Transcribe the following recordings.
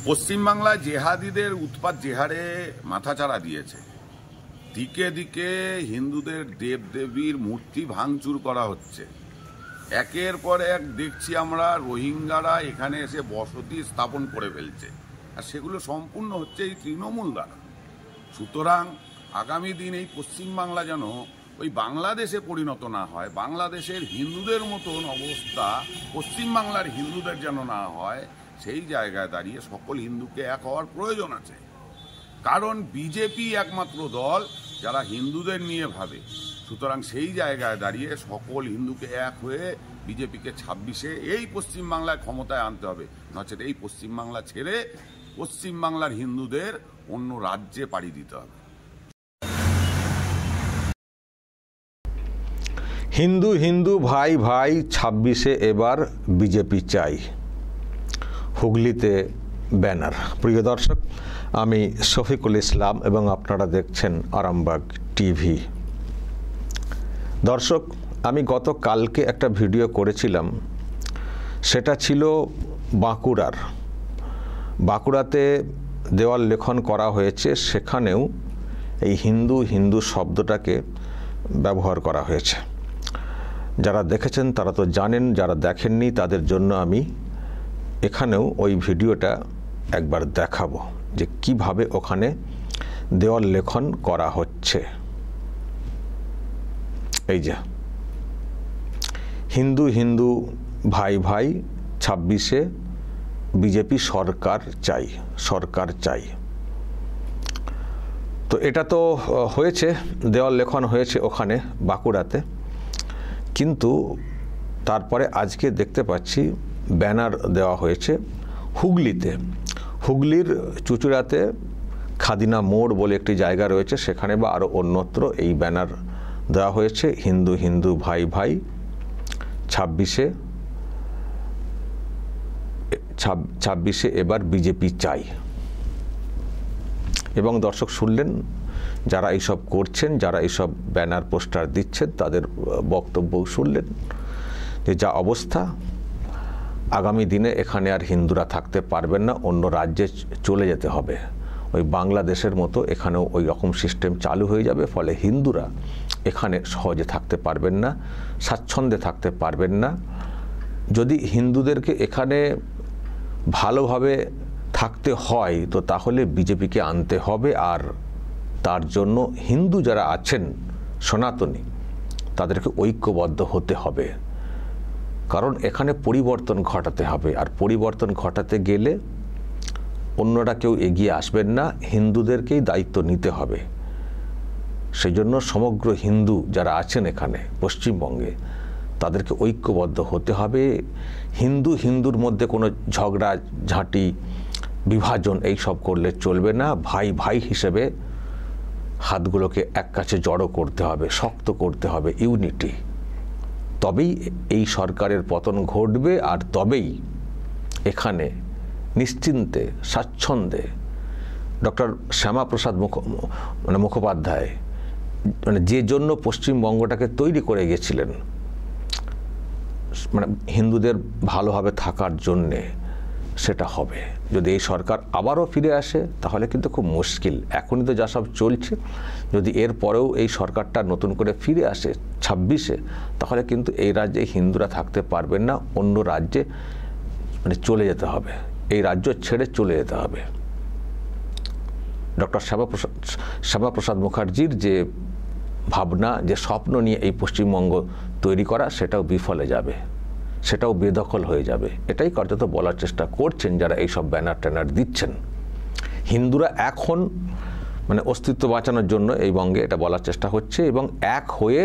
পশ্চিমবাংলায় জেহাদিদের উৎপাত যে হারে মাথাচাড়া দিয়েছে, দিকে দিকে হিন্দুদের দেবদেবীর মূর্তি ভাঙচুর করা হচ্ছে। একের পর এক দেখছি আমরা রোহিঙ্গারা এখানে এসে বসতি স্থাপন করে ফেলছে, আর সেগুলো সম্পূর্ণ হচ্ছে এই তৃণমূল দ্বারা। সুতরাং আগামী দিন এই পশ্চিমবাংলা যেন ওই বাংলাদেশে পরিণত না হয়, বাংলাদেশের হিন্দুদের মতন অবস্থা পশ্চিমবাংলার হিন্দুদের যেন না হয়, সেই জায়গায় দাঁড়িয়ে সকল হিন্দুকে এক হওয়ার প্রয়োজন আছে। কারণ বিজেপি একমাত্র দল যারা হিন্দুদের নিয়ে ভাবে। সুতরাং সেই জায়গায় দাঁড়িয়ে সকল হিন্দুকে এক হয়ে বিজেপিকে 26-এ এই পশ্চিমবাংলায় ক্ষমতায় আনতে হবে, নচেত এই পশ্চিমবাংলা ছেড়ে পশ্চিমবাংলার হিন্দুদের অন্য রাজ্যে পাড়ি দিতে হবে। হিন্দু হিন্দু ভাই ভাই 26-এ এবার বিজেপি চাই, হুগলিতে ব্যানার। প্রিয় দর্শক, আমি শফিকুল ইসলাম এবং আপনারা দেখছেন আরামবাগ টিভি। দর্শক, আমি গতকালকে একটা ভিডিও করেছিলাম, সেটা ছিল বাঁকুড়াতে দেওয়াল লেখন করা হয়েছে, সেখানেও এই হিন্দু হিন্দু শব্দটাকে ব্যবহার করা হয়েছে। যারা দেখেছেন তারা তো জানেন, যারা দেখেননি তাদের জন্য আমি এখানেও ওই ভিডিওটা একবার দেখাবো যে কিভাবে ওখানে দেওয়াল লেখন করা হচ্ছে। এই যে হিন্দু হিন্দু ভাই ভাই 26-এ বিজেপি সরকার চাই, সরকার চাই। তো এটা তো হয়েছে, দেওয়াল লেখন হয়েছে ওখানে বাঁকুড়াতে, কিন্তু তারপরে আজকে দেখতে পাচ্ছি ব্যানার দেওয়া হয়েছে হুগলিতে। হুগলির চুঁচুড়াতে খাদিনা মোড় বলে একটি জায়গা রয়েছে, সেখানে বা আরও অন্যত্র এই ব্যানার দেওয়া হয়েছে, হিন্দু হিন্দু ভাই ভাই 26-এ এবার বিজেপি চাই। এবং দর্শক শুনলেন, যারা এইসব করছেন, যারা এইসব ব্যানার পোস্টার দিচ্ছেন, তাদের বক্তব্য শুনলেন যে যা অবস্থা, আগামী দিনে এখানে আর হিন্দুরা থাকতে পারবেন না, অন্য রাজ্যে চলে যেতে হবে। ওই বাংলাদেশের মতো এখানেও ওই রকম সিস্টেম চালু হয়ে যাবে, ফলে হিন্দুরা এখানে সহজে থাকতে পারবেন না, স্বাচ্ছন্দ্যে থাকতে পারবেন না। যদি হিন্দুদেরকে এখানে ভালোভাবে থাকতে হয় তো তাহলে বিজেপিকে আনতে হবে, আর তার জন্য হিন্দু যারা আছেন সনাতনী তাদেরকে ঐক্যবদ্ধ হতে হবে। কারণ এখানে পরিবর্তন ঘটাতে হবে, আর পরিবর্তন ঘটাতে গেলে অন্যরা কেউ এগিয়ে আসবেন না, হিন্দুদেরকেই দায়িত্ব নিতে হবে। সেই জন্য সমগ্র হিন্দু যারা আছেন এখানে পশ্চিমবঙ্গে তাদেরকে ঐক্যবদ্ধ হতে হবে। হিন্দু হিন্দুর মধ্যে কোনো ঝগড়া ঝাঁটি বিভাজন এইসব করলে চলবে না। ভাই ভাই হিসেবে হাতগুলোকে এক কাছে জড়ো করতে হবে, শক্ত করতে হবে, ইউনিটি। তবেই এই সরকারের পতন ঘটবে, আর তবেই এখানে নিশ্চিন্তে স্বাচ্ছন্দ্যে ডক্টর শ্যামাপ্রসাদ মুখোপাধ্যায় যে জন্য পশ্চিমবঙ্গটাকে তৈরি করে গেছিলেন, হিন্দুদের ভালোভাবে থাকার জন্যে, সেটা হবে। যদি এই সরকার আবারও ফিরে আসে তাহলে কিন্তু খুব মুশকিল। এখনই তো যা সব চলছে, যদি এর পরেও এই সরকারটা নতুন করে ফিরে আসে 26-এ, তাহলে কিন্তু এই রাজ্যে হিন্দুরা থাকতে পারবেন না, অন্য রাজ্যে চলে যেতে হবে, এই রাজ্য ছেড়ে চলে যেতে হবে। ডক্টর শ্যামাপ্রসাদ মুখার্জির যে ভাবনা, যে স্বপ্ন নিয়ে এই পশ্চিমবঙ্গ তৈরি করা, সেটাও বিফলে যাবে, সেটাও বেদখল হয়ে যাবে। এটাই কার্যত বলার চেষ্টা করছেন যারা এইসব ব্যানার ট্যানার দিচ্ছেন। হিন্দুরা এখন অস্তিত্ব বাঁচানোর জন্য এই বঙ্গে এটা বলার চেষ্টা হচ্ছে, এবং এক হয়ে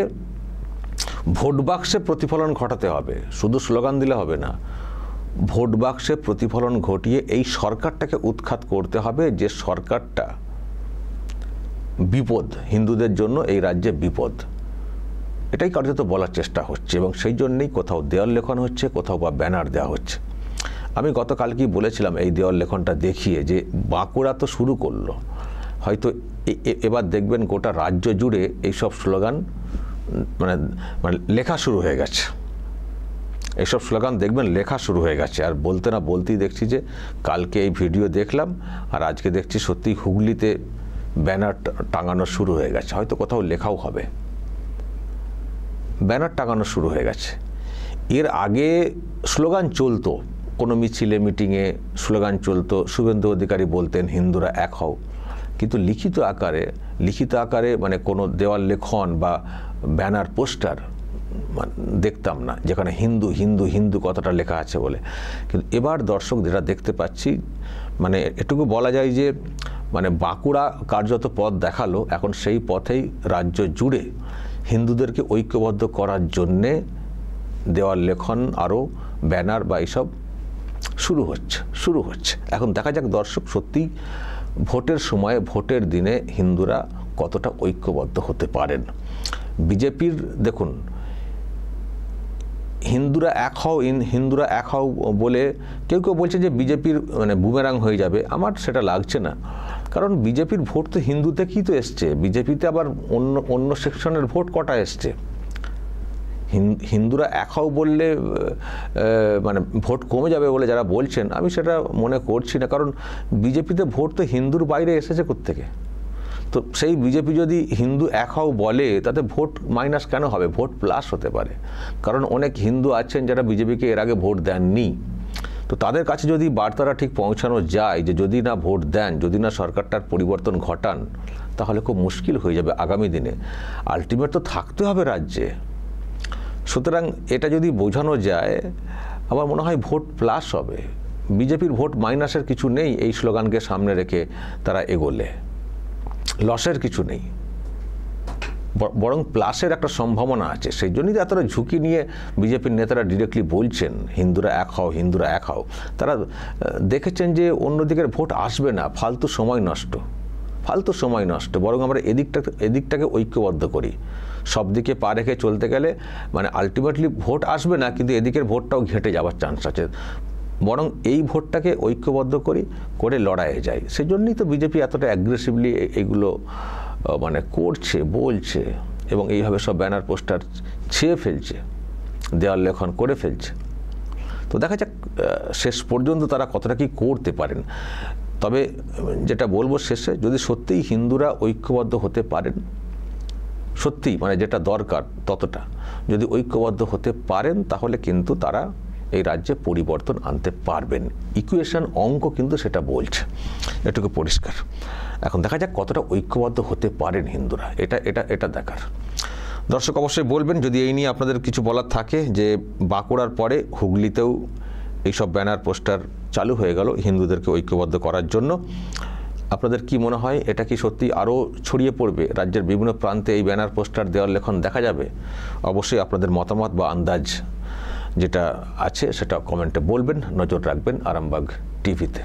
ভোট বাক্সে প্রতিফলন ঘটাতে হবে। শুধু স্লোগান দিলে হবে না, ভোট বাক্সে প্রতিফলন ঘটিয়ে এই সরকারটাকে উৎখাত করতে হবে, যে সরকারটা বিপদ, হিন্দুদের জন্য এই রাজ্যে বিপদ। এটাই কার্যত বলার চেষ্টা হচ্ছে, এবং সেই জন্যেই কোথাও দেওয়াল লেখন হচ্ছে, কোথাও বা ব্যানার দেওয়া হচ্ছে। আমি গতকালকেই বলেছিলাম এই দেওয়াল লেখনটা দেখিয়ে, যে বাঁকুড়া তো শুরু করলো, হয়তো এবার দেখবেন গোটা রাজ্য জুড়ে এইসব স্লোগান লেখা শুরু হয়ে গেছে। এইসব স্লোগান দেখবেন লেখা শুরু হয়ে গেছে। আর বলতে না বলতেই দেখছি যে কালকে এই ভিডিও দেখলাম আর আজকে দেখছি সত্যি হুগলিতে ব্যানার টাঙানো শুরু হয়ে গেছে, হয়তো কোথাও লেখাও হবে। ব্যানার টাঙানো শুরু হয়ে গেছে। এর আগে স্লোগান চলতো, কোনো মিছিলে মিটিংয়ে স্লোগান চলতো, শুভেন্দু অধিকারী বলতেন হিন্দুরা এক হও, কিন্তু লিখিত আকারে মানে কোনো দেওয়াল লেখন বা ব্যানার পোস্টার দেখতাম না যেখানে হিন্দু হিন্দু হিন্দু কথাটা লেখা আছে বলে। কিন্তু এবার দর্শক যেটা দেখতে পাচ্ছি, মানে এটুকু বলা যায় যে মানে বাঁকুড়া কার্যত পথ দেখালো, এখন সেই পথেই রাজ্য জুড়ে হিন্দুদেরকে ঐক্যবদ্ধ করার জন্যে দেওয়াল লেখন আরও ব্যানার বা এইসব শুরু হচ্ছে। এখন দেখা যাক দর্শক সত্যি ভোটের সময়, ভোটের দিনে হিন্দুরা কতটা ঐক্যবদ্ধ হতে পারেন। বিজেপির দেখুন, হিন্দুরা এক হও বলে কেউ বলছে যে বিজেপির মানে বুমেরাং হয়ে যাবে। আমার সেটা লাগছে না, কারণ বিজেপির ভোট তো হিন্দু থেকেই তো এসছে। বিজেপিতে আবার অন্য সেকশনের ভোট কটা এসছে? হিন্দুরা এক হও বললে মানে ভোট কমে যাবে বলে যারা বলছেন, আমি সেটা মনে করছি না, কারণ বিজেপিতে ভোট তো হিন্দুর বাইরে এসেছে কোত্থেকে? তো সেই বিজেপি যদি হিন্দু এক হও বলে তাতে ভোট মাইনাস কেন হবে? ভোট প্লাস হতে পারে, কারণ অনেক হিন্দু আছেন যারা বিজেপিকে এর আগে ভোট দেননি। তো তাদের কাছে যদি বার্তাটা ঠিক পৌঁছানো যায় যে যদি না ভোট দেন, যদি না সরকারটার পরিবর্তন ঘটান, তাহলে খুব মুশকিল হয়ে যাবে আগামী দিনে। আলটিমেট তো থাকতে হবে রাজ্যে। সুতরাং এটা যদি বোঝানো যায়, আমার মনে হয় ভোট প্লাস হবে। বিজেপির ভোট মাইনাসের কিছু নেই এই স্লোগানকে সামনে রেখে তারা এগোলে, লসের কিছু নেই, বরং প্লাসের একটা সম্ভাবনা আছে। সেই জন্যই তো এতটা ঝুঁকি নিয়ে বিজেপির নেতারা ডিরেক্টলি বলছেন হিন্দুরা এক হও, হিন্দুরা এক হও। তারা দেখেছেন যে অন্যদিকের ভোট আসবে না, ফালতু সময় নষ্ট, বরং আমরা এদিকটাকে ঐক্যবদ্ধ করি। সব দিকে পা রেখে চলতে গেলে মানে আলটিমেটলি ভোট আসবে না, কিন্তু এদিকের ভোটটাও ঘেঁটে যাওয়ার চান্স আছে। বরং এই ভোটটাকে ঐক্যবদ্ধ করে লড়াইয়ে যায়। সেই জন্যই তো বিজেপি এতটা অ্যাগ্রেসিভলি এগুলো মানে করছে, বলছে, এবং এইভাবে সব ব্যানার পোস্টার ছেয়ে ফেলছে, দেওয়াল লেখন করে ফেলছে। তো দেখা যাক শেষ পর্যন্ত তারা কতটা কি করতে পারেন। তবে যেটা বলবো শেষে, যদি সত্যিই হিন্দুরা ঐক্যবদ্ধ হতে পারেন, সত্যিই মানে যেটা দরকার ততটা যদি ঐক্যবদ্ধ হতে পারেন, তাহলে কিন্তু তারা এই রাজ্যে পরিবর্তন আনতে পারবেন। ইকুয়েশন, অঙ্ক কিন্তু সেটা বলছে, এটুকু পরিষ্কার। এখন দেখা যাক কতটা ঐক্যবদ্ধ হতে পারেন হিন্দুরা, এটা দেখার। দর্শক অবশ্যই বলবেন যদি এই নিয়ে আপনাদের কিছু বলার থাকে, যে বাঁকুড়ার পরে হুগলিতেও এইসব ব্যানার পোস্টার চালু হয়ে গেল হিন্দুদেরকে ঐক্যবদ্ধ করার জন্য। আপনাদের কি মনে হয়, এটা কি সত্যি আরও ছড়িয়ে পড়বে? রাজ্যের বিভিন্ন প্রান্তে এই ব্যানার পোস্টার দেওয়াল লেখন দেখা যাবে? অবশ্যই আপনাদের মতামত বা আন্দাজ যেটা আছে সেটা কমেন্টে বলবেন। নজর রাখবেন আরামবাগ টিভিতে।